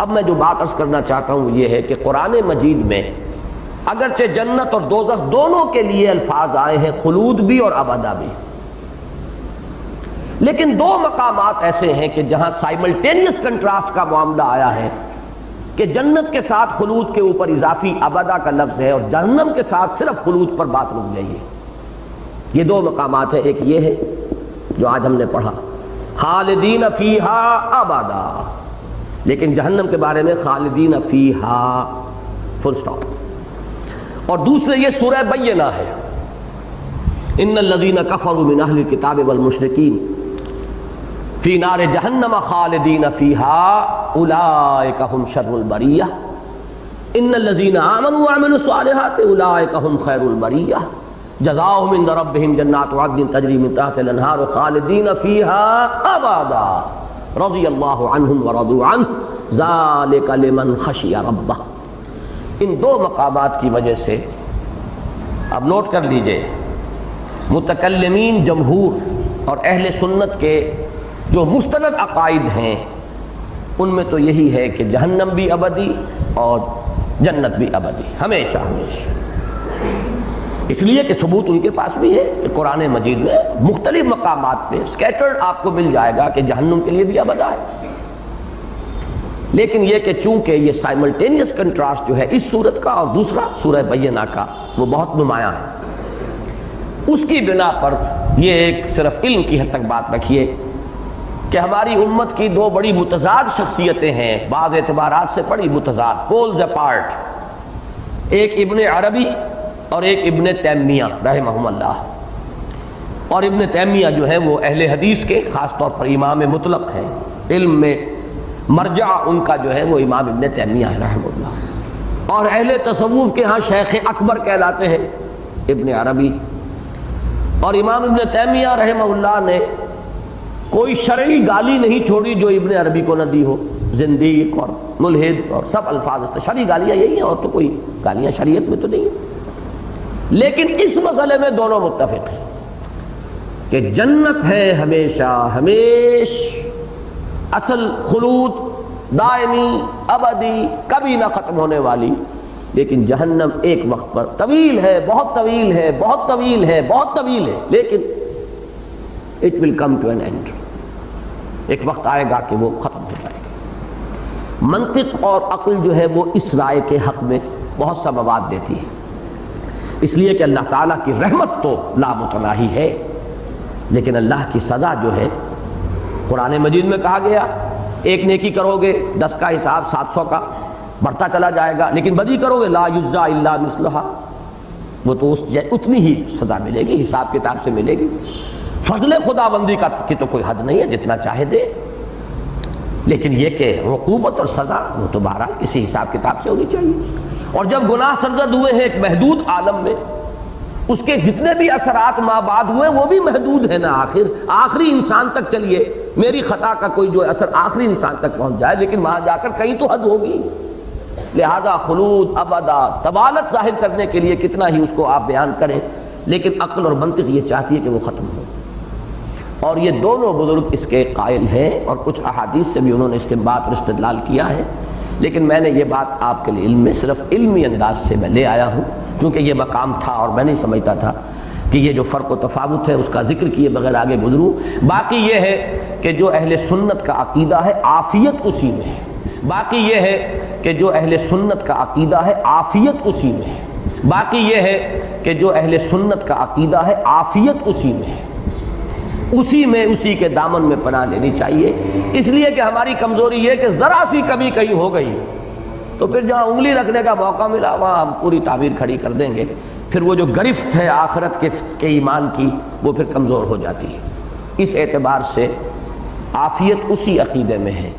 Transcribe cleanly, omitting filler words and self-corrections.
اب میں جو بات عرض کرنا چاہتا ہوں یہ ہے کہ قرآن مجید میں اگرچہ جنت اور دوزخ دونوں کے لیے الفاظ آئے ہیں، خلود بھی اور ابدا بھی، لیکن دو مقامات ایسے ہیں کہ جہاں سائملٹینیس کنٹراسٹ کا معاملہ آیا ہے کہ جنت کے ساتھ خلود کے اوپر اضافی ابدا کا لفظ ہے اور جہنم کے ساتھ صرف خلود پر بات رک گئی ہے۔ یہ دو مقامات ہیں، ایک یہ ہے جو آج ہم نے پڑھا خالدین فیہا ابدا، لیکن جہنم کے بارے میں خالدین فیہا فل سٹاپ، اور دوسرے یہ سورہ بینہ ہے ان الذین کفروا من اہل الکتاب والمشرکین فی نار جہنم خالدین فیہا اولئک هم شر البریہ ان الذین آمنوا وعملوا الصالحات اولئک هم خیر البریہ جزاؤہم عند ربہم جنات عدن تجری من تحت الانہار خالدین فیہا ابدا رضی اللہ عنہم ورضوا عنہ ذالک لمن خشی ربہ۔ ان دو مقامات کی وجہ سے اب نوٹ کر لیجئے، متکلمین جمہور اور اہل سنت کے جو مستند عقائد ہیں ان میں تو یہی ہے کہ جہنم بھی ابدی اور جنت بھی ابدی، ہمیشہ ہمیشہ، اس لیے کہ ثبوت ان کے پاس بھی ہے کہ قرآن مجید میں مختلف مقامات پہ سکیٹرڈ آپ کو مل جائے گا کہ جہنم کے لیے بھی ابدا ہے۔ لیکن یہ کہ چونکہ یہ سائملٹینیس کنٹراسٹ جو ہے اس صورت کا اور دوسرا سورہ بینہ کا وہ بہت نمایاں ہے، اس کی بنا پر یہ ایک صرف علم کی حد تک بات رکھیے کہ ہماری امت کی دو بڑی متضاد شخصیتیں ہیں، بعض اعتبارات سے بڑی متضاد، پولز اپارٹ، ایک ابن عربی اور ایک ابن تیمیہ رحمہم اللہ۔ اور ابن تیمیہ جو ہے وہ اہل حدیث کے خاص طور پر امام مطلق ہیں، علم میں مرجع ان کا جو ہے وہ امام ابن تیمیہ ہے رحمہ اللہ، اور اہل تصوف کے ہاں شیخ اکبر کہلاتے ہیں ابن عربی۔ اور امام ابن تیمیہ رحمہ اللہ نے کوئی شرعی گالی نہیں چھوڑی جو ابن عربی کو نہ دی ہو، زندیق اور ملحد اور سب الفاظ، شرعی گالیاں یہی ہیں اور تو کوئی گالیاں شریعت میں تو نہیں ہیں۔ لیکن اس مسئلے میں دونوں متفق ہیں کہ جنت ہے ہمیشہ ہمیش، اصل خلود دائمی ابدی کبھی نہ ختم ہونے والی، لیکن جہنم ایک وقت پر طویل ہے، بہت طویل ہے، بہت طویل ہے، بہت طویل ہے، لیکن it will come to an end، ایک وقت آئے گا کہ وہ ختم ہو جائے گا۔ منطق اور عقل جو ہے وہ اس رائے کے حق میں بہت سا مواد دیتی ہے، اس لیے کہ اللہ تعالیٰ کی رحمت تو لامتناہی ہے، لیکن اللہ کی سزا جو ہے قرآن مجید میں کہا گیا ایک نیکی کرو گے 10 کا حساب 700 کا بڑھتا چلا جائے گا، لیکن بدی کرو گے لا یجزا الا مثلھا، وہ تو اتنی ہی سزا ملے گی، حساب کتاب سے ملے گی۔ فضل خداوندی کا کی تو کوئی حد نہیں ہے، جتنا چاہے دے، لیکن یہ کہ عقوبت اور سزا وہ تو بہرحال اسی حساب کتاب سے ہونی چاہیے۔ اور جب گناہ سرزد ہوئے ہیں ایک محدود عالم میں، اس کے جتنے بھی اثرات ماں بعد ہوئے وہ بھی محدود ہیں نا، آخری انسان تک چلیے، میری خطا کا کوئی جو اثر آخری انسان تک پہنچ جائے، لیکن وہاں جا کر کہیں تو حد ہوگی، لہذا خلود ابدا طوالت ظاہر کرنے کے لیے کتنا ہی اس کو آپ بیان کریں، لیکن عقل اور منطق یہ چاہتی ہے کہ وہ ختم ہو۔ اور یہ دونوں بزرگ اس کے قائل ہیں، اور کچھ احادیث سے بھی انہوں نے استنباط اور استدلال کیا ہے، لیکن میں نے یہ بات آپ کے لیے علم میں صرف علمی انداز سے میں لے آیا ہوں، چونکہ یہ مقام تھا اور میں نہیں سمجھتا تھا کہ یہ جو فرق و تفاوت ہے اس کا ذکر کیے بغیر آگے گزروں۔ باقی یہ ہے کہ جو اہل سنت کا عقیدہ ہے عافیت اسی میں ہے، باقی یہ ہے کہ جو اہل سنت کا عقیدہ ہے عافیت اسی میں ہے، باقی یہ ہے کہ جو اہل سنت کا عقیدہ ہے عافیت اسی میں ہے، اسی میں اسی کے دامن میں پناہ لینی چاہیے۔ اس لیے کہ ہماری کمزوری یہ کہ ذرا سی کبھی کہیں ہو گئی تو پھر جہاں انگلی رکھنے کا موقع ملا وہاں ہم پوری تعبیر کھڑی کر دیں گے، پھر وہ جو گرفت ہے آخرت کے ایمان کی وہ پھر کمزور ہو جاتی ہے۔ اس اعتبار سے عافیت اسی عقیدے میں ہے۔